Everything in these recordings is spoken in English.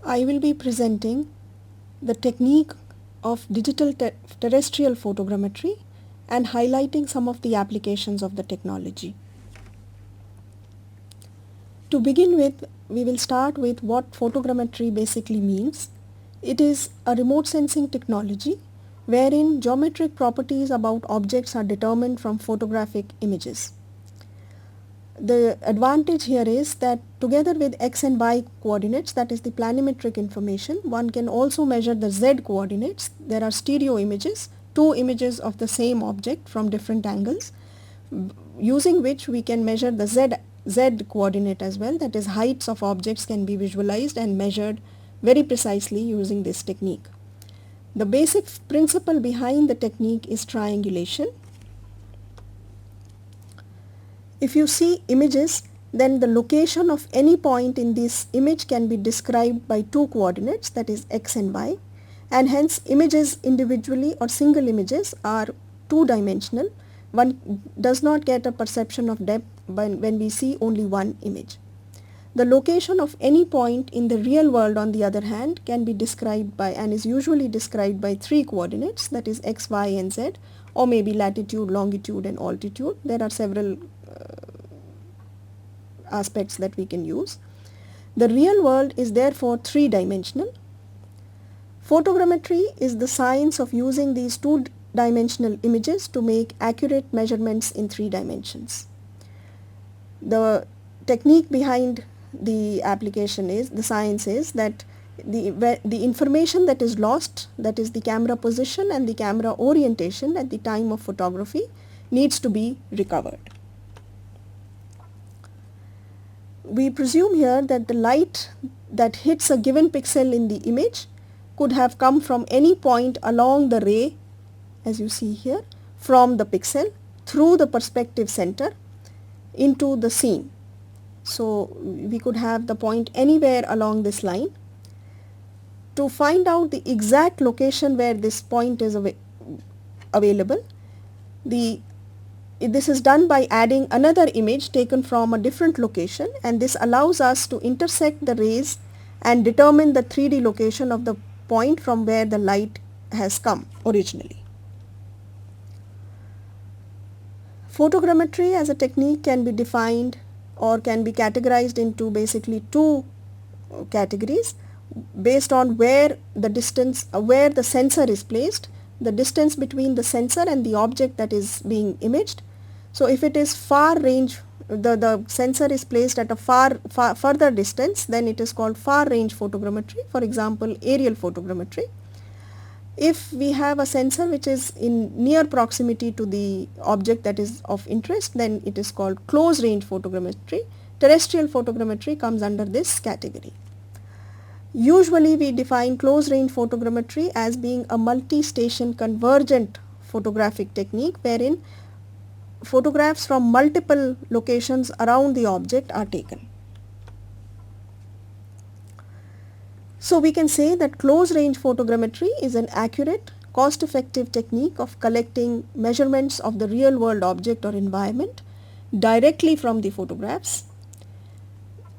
I will be presenting the technique of digital terrestrial photogrammetry and highlighting some of the applications of the technology. To begin with, we will start with what photogrammetry basically means. It is a remote sensing technology wherein geometric properties about objects are determined from photographic images. The advantage here is that together with x and y coordinates, that is the planimetric information, one can also measure the z coordinates. There are stereo images, two images of the same object from different angles, using which we can measure the z coordinate as well, that is heights of objects can be visualized and measured very precisely using this technique. The basic principle behind the technique is triangulation. If you see images, then the location of any point in this image can be described by two coordinates, that is x and y, and hence images individually or single images are two-dimensional. One does not get a perception of depth when we see only one image. The location of any point in the real world, on the other hand, can be described by and is usually described by three coordinates, that is x, y and z, or maybe latitude, longitude and altitude. There are several aspects that we can use. The real world is therefore three-dimensional. Photogrammetry is the science of using these two-dimensional images to make accurate measurements in three dimensions. The technique behind the application is, the science is that the information that is lost, that is the camera position and the camera orientation at the time of photography, needs to be recovered. We presume here that the light that hits a given pixel in the image could have come from any point along the ray, as you see here, from the pixel through the perspective center into the scene. So we could have the point anywhere along this line. To find out the exact location where this point is available, this is done by adding another image taken from a different location, and this allows us to intersect the rays and determine the 3D location of the point from where the light has come originally. Photogrammetry as a technique can be defined or can be categorized into basically two categories based on where the distance, where the sensor is placed, the distance between the sensor and the object that is being imaged. So if it is far range, the sensor is placed at a further distance, then it is called far range photogrammetry, for example aerial photogrammetry. If we have a sensor which is in near proximity to the object that is of interest, then it is called close range photogrammetry. Terrestrial photogrammetry comes under this category. Usually we define close range photogrammetry as being a multi-station convergent photographic technique wherein photographs from multiple locations around the object are taken. So we can say that close range photogrammetry is an accurate, cost-effective technique of collecting measurements of the real world object or environment directly from the photographs.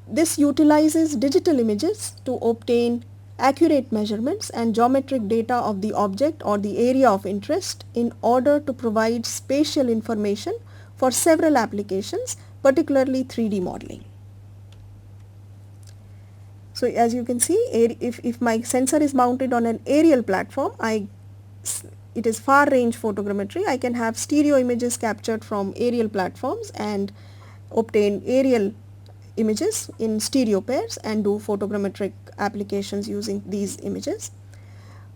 This utilizes digital images to obtain accurate measurements and geometric data of the object or the area of interest in order to provide spatial information for several applications, particularly 3D modeling. So as you can see, if my sensor is mounted on an aerial platform, it is far range photogrammetry. I can have stereo images captured from aerial platforms and obtain aerial images in stereo pairs and do photogrammetric applications using these images.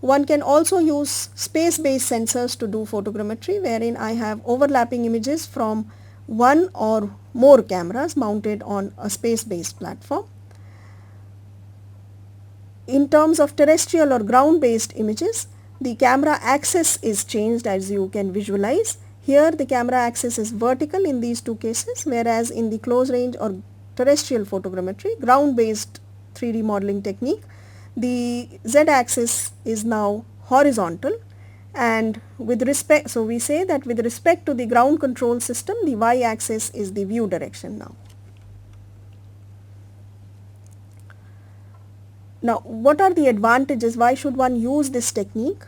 One can also use space-based sensors to do photogrammetry, wherein I have overlapping images from one or more cameras mounted on a space-based platform. In terms of terrestrial or ground-based images, the camera axis is changed, as you can visualize. Here the camera axis is vertical in these two cases, whereas in the close range or terrestrial photogrammetry, ground-based 3D modeling technique, the z-axis is now horizontal, and with respect, so we say that with respect to the ground control system, the y-axis is the view direction now. Now, what are the advantages? Why should one use this technique?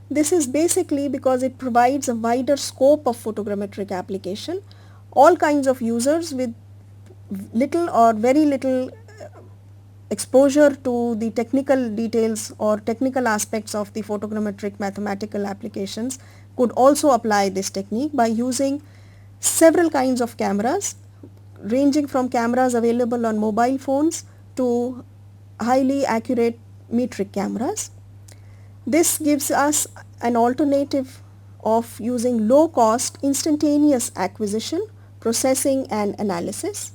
This is basically because it provides a wider scope of photogrammetric application. All kinds of users with little or very little exposure to the technical details or technical aspects of the photogrammetric mathematical applications could also apply this technique by using several kinds of cameras, ranging from cameras available on mobile phones to highly accurate metric cameras. This gives us an alternative of using low cost instantaneous acquisition, processing and analysis.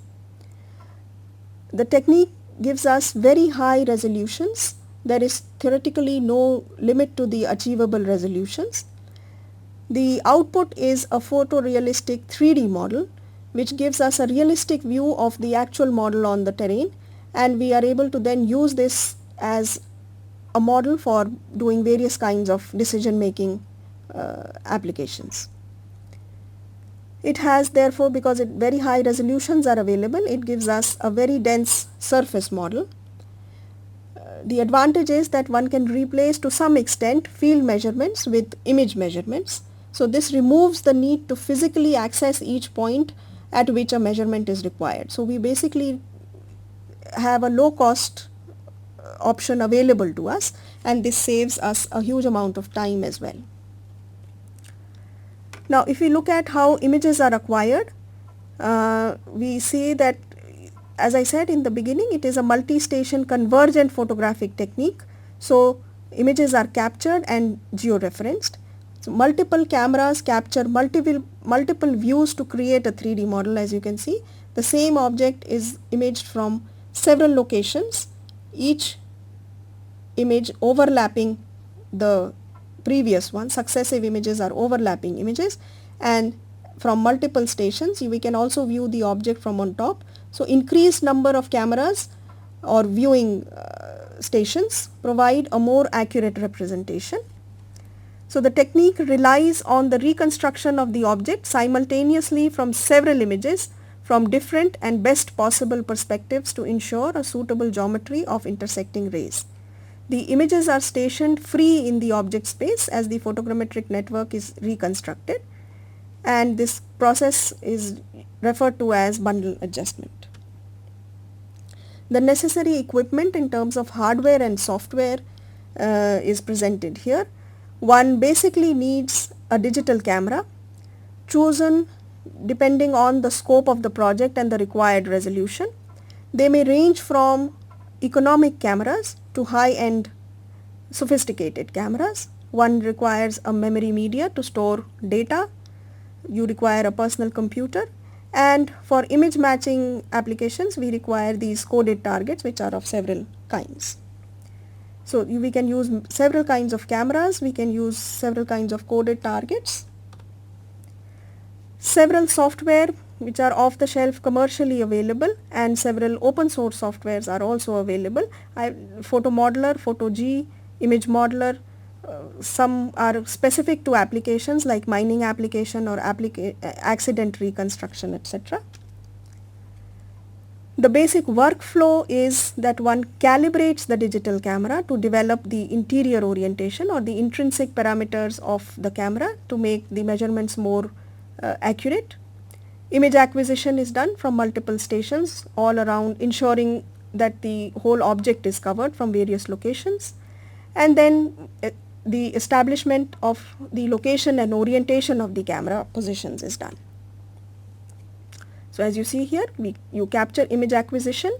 The technique gives us very high resolutions. There is theoretically no limit to the achievable resolutions. The output is a photorealistic 3D model which gives us a realistic view of the actual model on the terrain, and we are able to then use this as a model for doing various kinds of decision making applications. It has therefore, because very high resolutions are available, it gives us a very dense surface model. The advantage is that one can replace to some extent field measurements with image measurements. So this removes the need to physically access each point at which a measurement is required. So we basically have a low cost option available to us, and this saves us a huge amount of time as well. Now, if we look at how images are acquired, we see that, as I said in the beginning, it is a multi-station convergent photographic technique. So images are captured and georeferenced. So multiple cameras capture multiple views to create a 3D model. As you can see, the same object is imaged from several locations, each image overlapping the previous one. Successive images are overlapping images, and from multiple stations we can also view the object from on top. So increased number of cameras or viewing stations provide a more accurate representation. So the technique relies on the reconstruction of the object simultaneously from several images from different and best possible perspectives to ensure a suitable geometry of intersecting rays. The images are stationed free in the object space as the photogrammetric network is reconstructed, and this process is referred to as bundle adjustment. The necessary equipment in terms of hardware and software is presented here. One basically needs a digital camera chosen depending on the scope of the project and the required resolution. They may range from economic cameras to high-end sophisticated cameras. One requires a memory media to store data. You require a personal computer, and for image matching applications we require these coded targets, which are of several kinds. So we can use several kinds of cameras, we can use several kinds of coded targets. Several software which are off the shelf commercially available, and several open source softwares are also available. Photo Modeler, PhotoG, Image Modeler, some are specific to applications like mining application or accident reconstruction, etc. The basic workflow is that one calibrates the digital camera to develop the interior orientation or the intrinsic parameters of the camera to make the measurements more accurate. Image acquisition is done from multiple stations all around, ensuring that the whole object is covered from various locations, and then the establishment of the location and orientation of the camera positions is done. So as you see here, you capture image acquisition,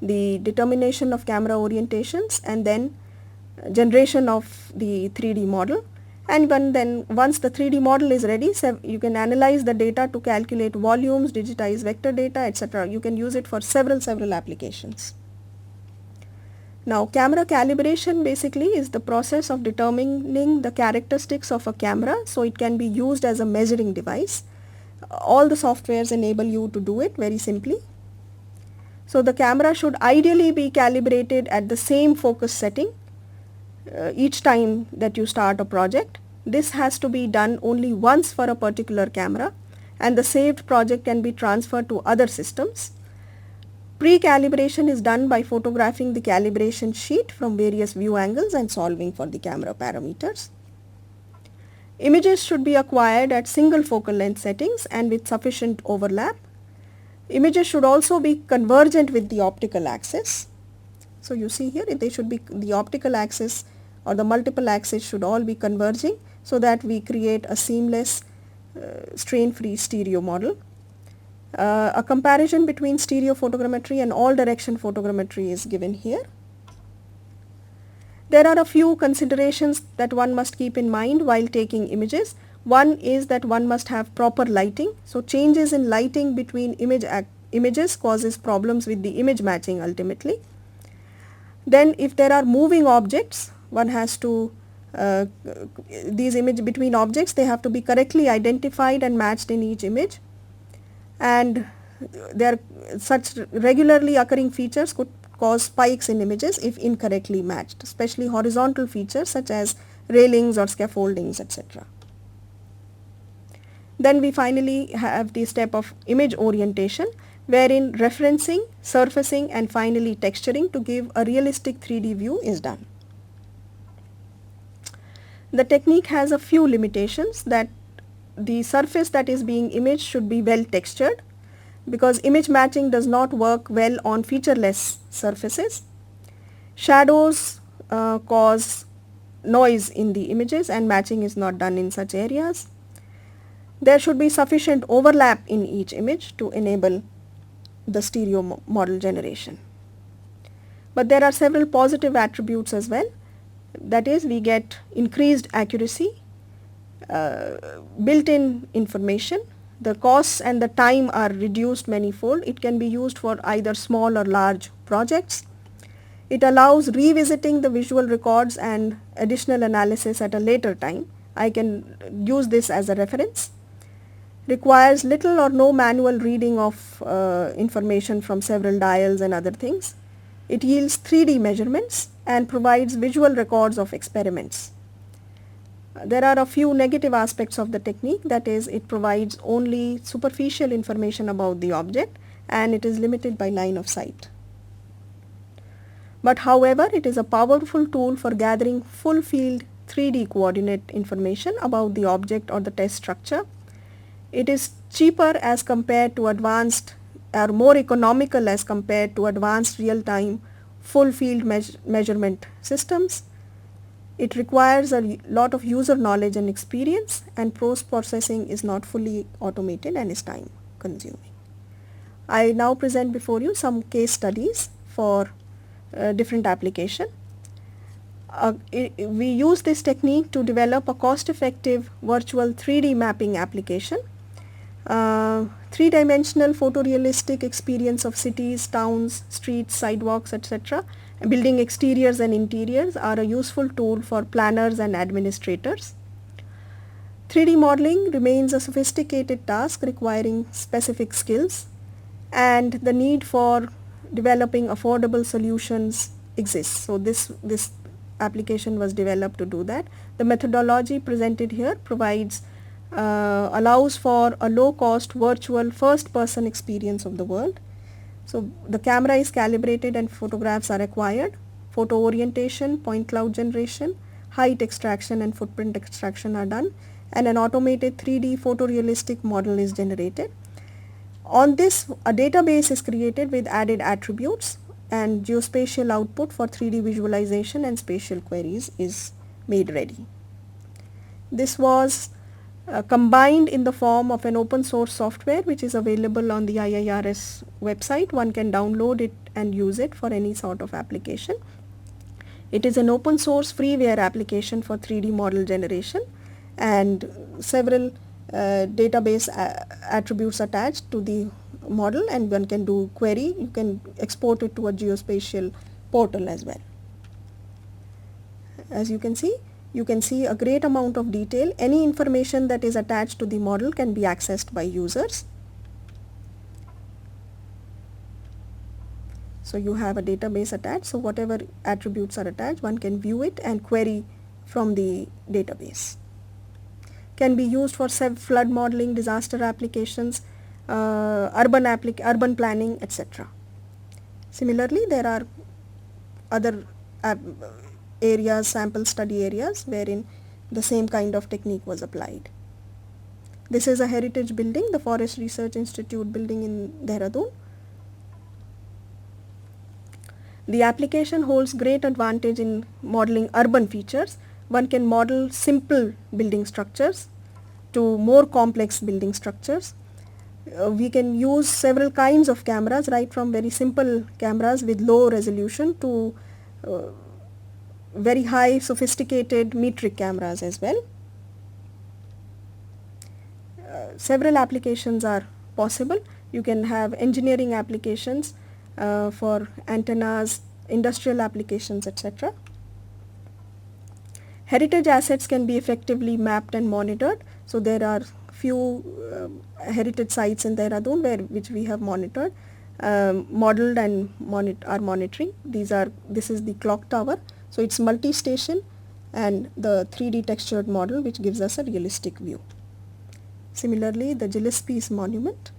the determination of camera orientations, and then generation of the 3D model. And once the 3D model is ready, you can analyze the data to calculate volumes, digitize vector data, etc. You can use it for several applications. Now, camera calibration basically is the process of determining the characteristics of a camera so it can be used as a measuring device. All the softwares enable you to do it very simply. So the camera should ideally be calibrated at the same focus setting each time that you start a project. This has to be done only once for a particular camera, and the saved project can be transferred to other systems. Pre-calibration is done by photographing the calibration sheet from various view angles and solving for the camera parameters. Images should be acquired at single focal length settings and with sufficient overlap. Images should also be convergent with the optical axis. So you see here, they should be, the optical axis or the multiple axis should all be converging so that we create a seamless strain-free stereo model. A comparison between stereo photogrammetry and all direction photogrammetry is given here. There are a few considerations that one must keep in mind while taking images. One is that one must have proper lighting. So changes in lighting between images causes problems with the image matching ultimately. Then if there are moving objects, one has to, these images between objects, they have to be correctly identified and matched in each image. And there such regularly occurring features could cause spikes in images if incorrectly matched, especially horizontal features such as railings or scaffoldings, etc. Then we finally have the step of image orientation, wherein referencing, surfacing and finally texturing to give a realistic 3D view is done. The technique has a few limitations, that the surface that is being imaged should be well textured, because image matching does not work well on featureless surfaces. Shadows cause noise in the images and matching is not done in such areas. There should be sufficient overlap in each image to enable the stereo model generation. But there are several positive attributes as well. That is, we get increased accuracy, built-in information, the costs and the time are reduced manifold. It can be used for either small or large projects. It allows revisiting the visual records and additional analysis at a later time. I can use this as a reference. Requires little or no manual reading of information from several dials and other things. It yields 3D measurements and provides visual records of experiments. There are a few negative aspects of the technique, that is, it provides only superficial information about the object and it is limited by line of sight. But however, it is a powerful tool for gathering full field 3D coordinate information about the object or the test structure. It is cheaper as compared to advanced, or more economical as compared to advanced real-time full field measurement systems. It requires a lot of user knowledge and experience, and post-processing is not fully automated and is time consuming. I now present before you some case studies for different application. We use this technique to develop a cost-effective virtual 3D mapping application. Three-dimensional photorealistic experience of cities, towns, streets, sidewalks, etc. Building exteriors and interiors are a useful tool for planners and administrators. 3D modeling remains a sophisticated task requiring specific skills, and the need for developing affordable solutions exists. So this application was developed to do that. The methodology presented here provides allows for a low-cost virtual first-person experience of the world. So the camera is calibrated and photographs are acquired. Photo orientation, point cloud generation, height extraction and footprint extraction are done, and an automated 3D photorealistic model is generated. On this, a database is created with added attributes, and geospatial output for 3D visualization and spatial queries is made ready. This was combined in the form of an open source software which is available on the IIRS website. One can download it and use it for any sort of application. It is an open source freeware application for 3D model generation, and several database attributes attached to the model, and one can do query. You can export it to a geospatial portal as well. As you can see a great amount of detail. Any information that is attached to the model can be accessed by users. So you have a database attached, so whatever attributes are attached, one can view it and query from the database. Can be used for flood modeling, disaster applications, urban planning, etc. Similarly, there are other areas, sample study areas, wherein the same kind of technique was applied. This is a heritage building, the Forest Research Institute building in Dehradun. The application holds great advantage in modeling urban features. One can model simple building structures to more complex building structures. We can use several kinds of cameras, right from very simple cameras with low resolution to very high sophisticated metric cameras as well. Several applications are possible. You can have engineering applications for antennas, industrial applications, etc. Heritage assets can be effectively mapped and monitored. So there are few heritage sites in Dehradun which we have monitored, modeled and are monitoring. This is the clock tower. So it's multi-station and the 3D textured model which gives us a realistic view. Similarly, the Gillespie's monument,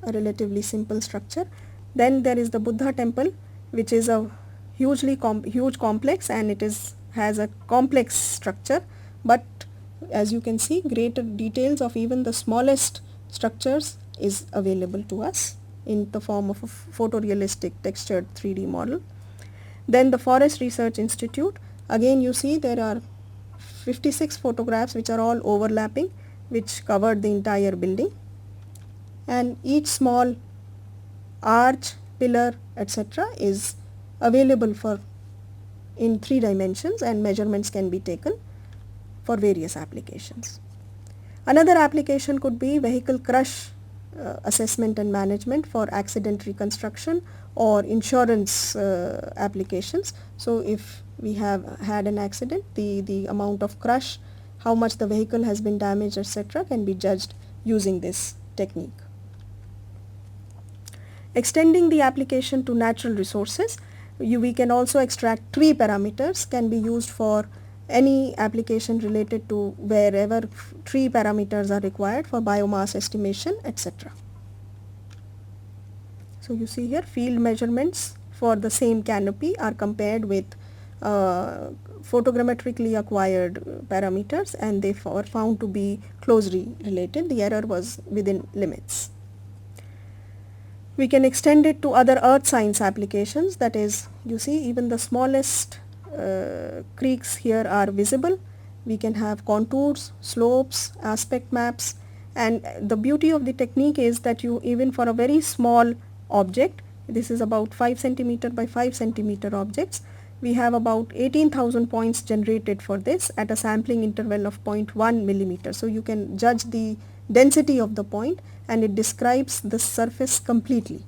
a relatively simple structure. Then there is the Buddha temple, which is a huge complex, and it has a complex structure, but as you can see, greater details of even the smallest structures is available to us in the form of a photorealistic textured 3D model. Then the Forest Research Institute, again you see there are 56 photographs which are all overlapping, which covered the entire building, and each small arch, pillar, etc. is available in 3 dimensions, and measurements can be taken for various applications. Another application could be vehicle crush assessment and management for accident reconstruction or insurance applications. So if we have had an accident, the amount of crush, how much the vehicle has been damaged, etc. can be judged using this technique. Extending the application to natural resources, we can also extract tree parameters, can be used for any application related to wherever tree parameters are required for biomass estimation, etc. So you see here field measurements for the same canopy are compared with photogrammetrically acquired parameters, and they were found to be closely related. The error was within limits. We can extend it to other earth science applications, that is, you see even the smallest creeks here are visible. We can have contours, slopes, aspect maps, and the beauty of the technique is that you, even for a very small object, this is about 5 centimeter by 5 centimeter objects, we have about 18,000 points generated for this at a sampling interval of 0.1 millimeter. So you can judge the density of the point, and it describes the surface completely.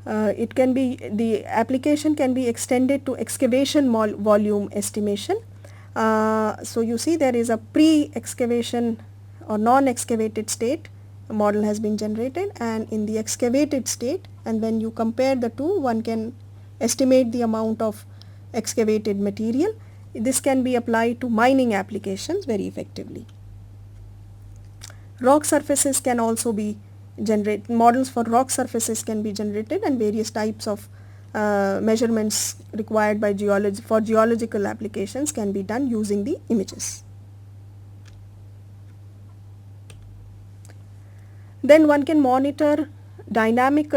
The application can be extended to excavation volume estimation. So you see there is a pre-excavation or non-excavated state, a model has been generated, and in the excavated state, and when you compare the two, one can estimate the amount of excavated material. This can be applied to mining applications very effectively. Rock surfaces can also be generated, models for rock surfaces can be generated, and various types of measurements required by geological applications can be done using the images. Then one can monitor dynamic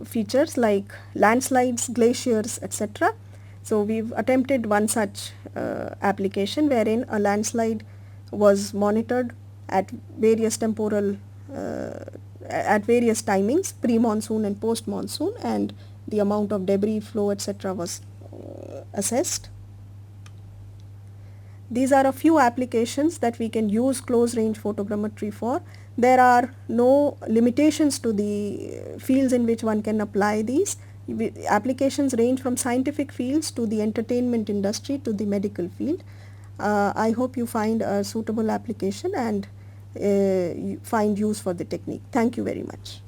features like landslides, glaciers, etc. So we've attempted one such application wherein a landslide was monitored at various temporal at various timings, pre-monsoon and post-monsoon, and the amount of debris flow, etc. was assessed. These are a few applications that we can use close range photogrammetry for. There are no limitations to the fields in which one can apply these. Applications range from scientific fields to the entertainment industry to the medical field. I hope you find a suitable application and find use for the technique. Thank you very much.